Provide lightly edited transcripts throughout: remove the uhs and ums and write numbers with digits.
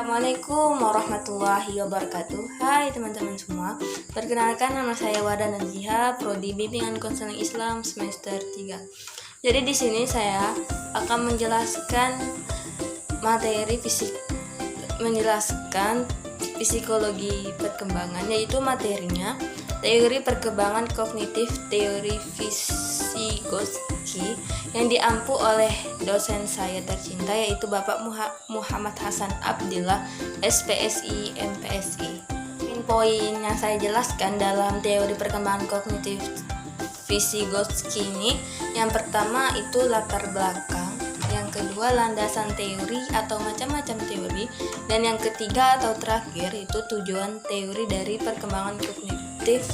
Assalamualaikum warahmatullahi wabarakatuh. Hai teman-teman semua. Perkenalkan, nama saya Wada Naziha, Prodi Bimbingan Konseling Islam semester 3. Jadi di sini saya akan menjelaskan psikologi perkembangan, yaitu materinya teori perkembangan kognitif, teori Vygotsky, yang diampu oleh dosen saya tercinta, yaitu Bapak Muhammad Hasan Abdillah, SPSI, MPSI. Poin yang saya jelaskan dalam teori perkembangan kognitif Vygotsky ini, yang pertama itu latar belakang, yang kedua landasan teori atau macam-macam teori, dan yang ketiga atau terakhir itu tujuan teori dari perkembangan kognitif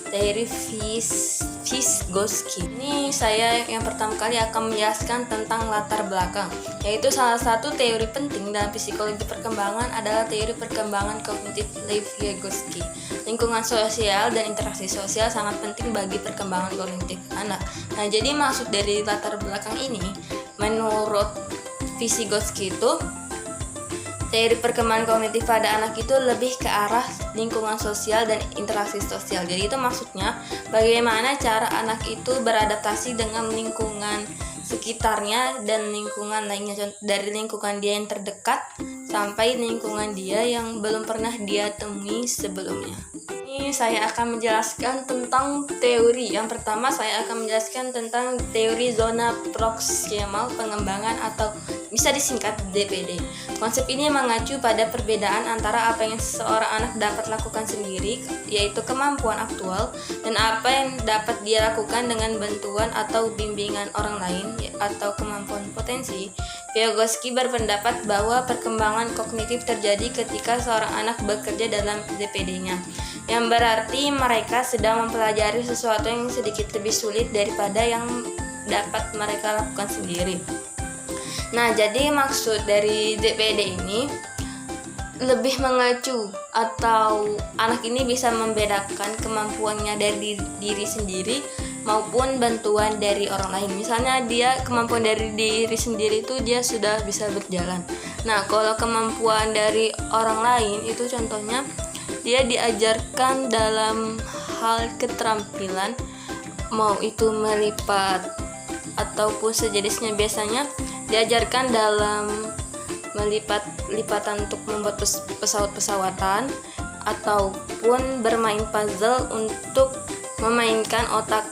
teori Vygotsky. Ini saya yang pertama kali akan menjelaskan tentang latar belakang, yaitu salah satu teori penting dalam psikologi perkembangan adalah teori perkembangan kognitif Vygotsky. Lingkungan sosial dan interaksi sosial sangat penting bagi perkembangan kognitif anak. Nah, jadi maksud dari latar belakang ini, menurut Vygotsky itu, teori perkembangan kognitif pada anak itu lebih ke arah lingkungan sosial dan interaksi sosial. Jadi itu maksudnya bagaimana cara anak itu beradaptasi dengan lingkungan sekitarnya dan lingkungan lainnya, dari lingkungan dia yang terdekat sampai lingkungan dia yang belum pernah dia temui sebelumnya. Ini saya akan menjelaskan tentang teori. Yang pertama saya akan menjelaskan tentang teori zona proksimal pengembangan atau bisa disingkat DPD. Konsep ini mengacu pada perbedaan antara apa yang seorang anak dapat lakukan sendiri, yaitu kemampuan aktual, dan apa yang dapat dia lakukan dengan bantuan atau bimbingan orang lain, atau kemampuan potensi. Vygotsky berpendapat bahwa perkembangan kognitif terjadi ketika seorang anak bekerja dalam DPD-nya, yang berarti mereka sedang mempelajari sesuatu yang sedikit lebih sulit daripada yang dapat mereka lakukan sendiri. Nah, jadi maksud dari DPD ini lebih mengacu atau anak ini bisa membedakan kemampuannya dari diri sendiri maupun bantuan dari orang lain. Misalnya dia kemampuan dari diri sendiri itu dia sudah bisa berjalan. Nah, kalau kemampuan dari orang lain itu contohnya dia diajarkan dalam hal keterampilan, mau itu melipat ataupun sejenisnya, biasanya diajarkan dalam lipatan untuk membuat pesawat-pesawatan, ataupun bermain puzzle untuk memainkan otak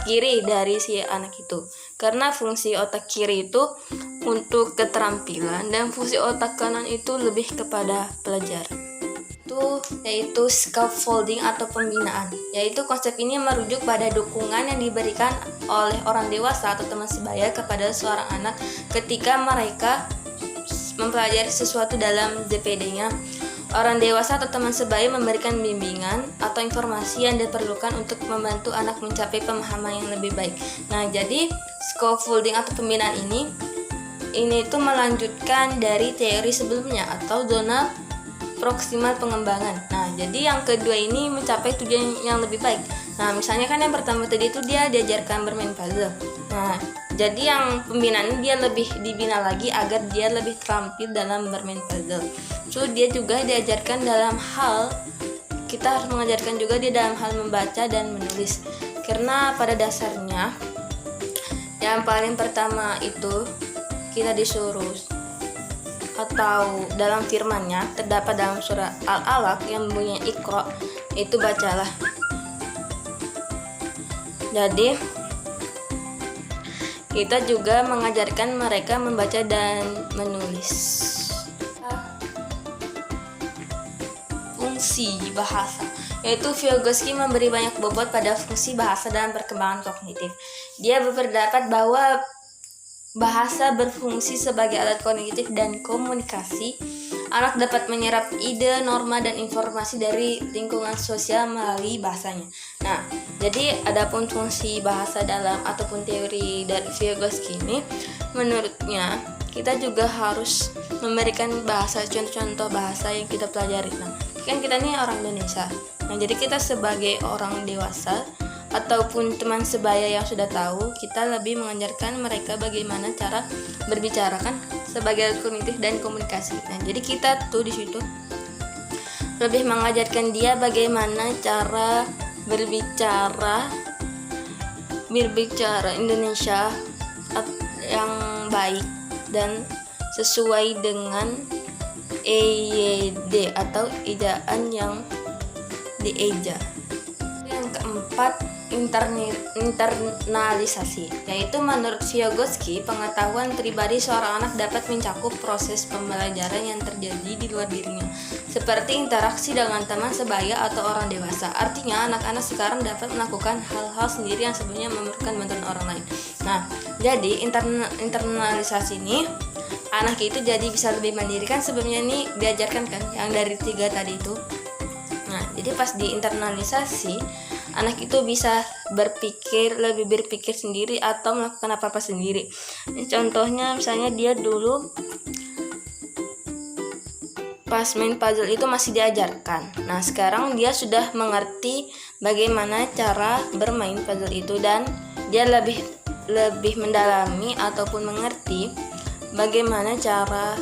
kiri dari si anak itu. Karena fungsi otak kiri itu untuk keterampilan dan fungsi otak kanan itu lebih kepada pelajaran. Yaitu scaffolding atau pembinaan, yaitu konsep ini merujuk pada dukungan yang diberikan oleh orang dewasa atau teman sebaya kepada seorang anak ketika mereka mempelajari sesuatu dalam DPD-nya. Orang dewasa atau teman sebaya memberikan bimbingan atau informasi yang diperlukan untuk membantu anak mencapai pemahaman yang lebih baik. Nah, jadi scaffolding atau pembinaan ini itu melanjutkan dari teori sebelumnya atau zona proksimal pengembangan. Nah, jadi yang kedua ini mencapai tujuan yang lebih baik. Nah, misalnya kan yang pertama tadi itu dia diajarkan bermain puzzle. Nah, jadi yang pembinaan ini dia lebih dibina lagi agar dia lebih terampil dalam bermain puzzle. So, dia juga diajarkan dalam hal, kita harus mengajarkan juga dia dalam hal membaca dan menulis. Karena pada dasarnya yang paling pertama itu kita disuruh, atau dalam firman-Nya terdapat dalam surah Al-Alaq yang bunyinya Iqra, itu bacalah. Jadi kita juga mengajarkan mereka membaca dan menulis. Fungsi bahasa, yaitu Vygotsky memberi banyak bobot pada fungsi bahasa dalam perkembangan kognitif. Dia berpendapat bahwa bahasa berfungsi sebagai alat kognitif dan komunikasi. Anak dapat menyerap ide, norma, dan informasi dari lingkungan sosial melalui bahasanya. Nah, jadi adapun fungsi bahasa dalam ataupun teori dari Vygotsky ini, menurutnya kita juga harus memberikan bahasa, contoh-contoh bahasa yang kita pelajari. Nah, kan kita ini orang Indonesia. Nah, jadi kita sebagai orang dewasa ataupun teman sebaya yang sudah tahu, kita lebih mengajarkan mereka bagaimana cara berbicara, kan sebagai kognitif dan komunikasi. Nah, jadi kita tuh di situ lebih mengajarkan dia bagaimana cara berbicara Indonesia yang baik dan sesuai dengan EYD atau ejaan yang dieja. Yang keempat, internalisasi, yaitu menurut Vygotsky, pengetahuan pribadi seorang anak dapat mencakup proses pembelajaran yang terjadi di luar dirinya, seperti interaksi dengan teman sebaya atau orang dewasa. Artinya, anak-anak sekarang dapat melakukan hal-hal sendiri yang sebelumnya memerlukan bantuan orang lain. Nah, jadi internalisasi ini anak itu jadi bisa lebih mandiri, kan sebelumnya ini diajarkan kan yang dari 3 tadi itu. Nah, jadi pas diinternalisasi, anak itu bisa lebih berpikir sendiri atau melakukan apa-apa sendiri. Contohnya misalnya dia dulu pas main puzzle itu masih diajarkan. Nah, sekarang dia sudah mengerti bagaimana cara bermain puzzle itu dan dia lebih mendalami ataupun mengerti bagaimana cara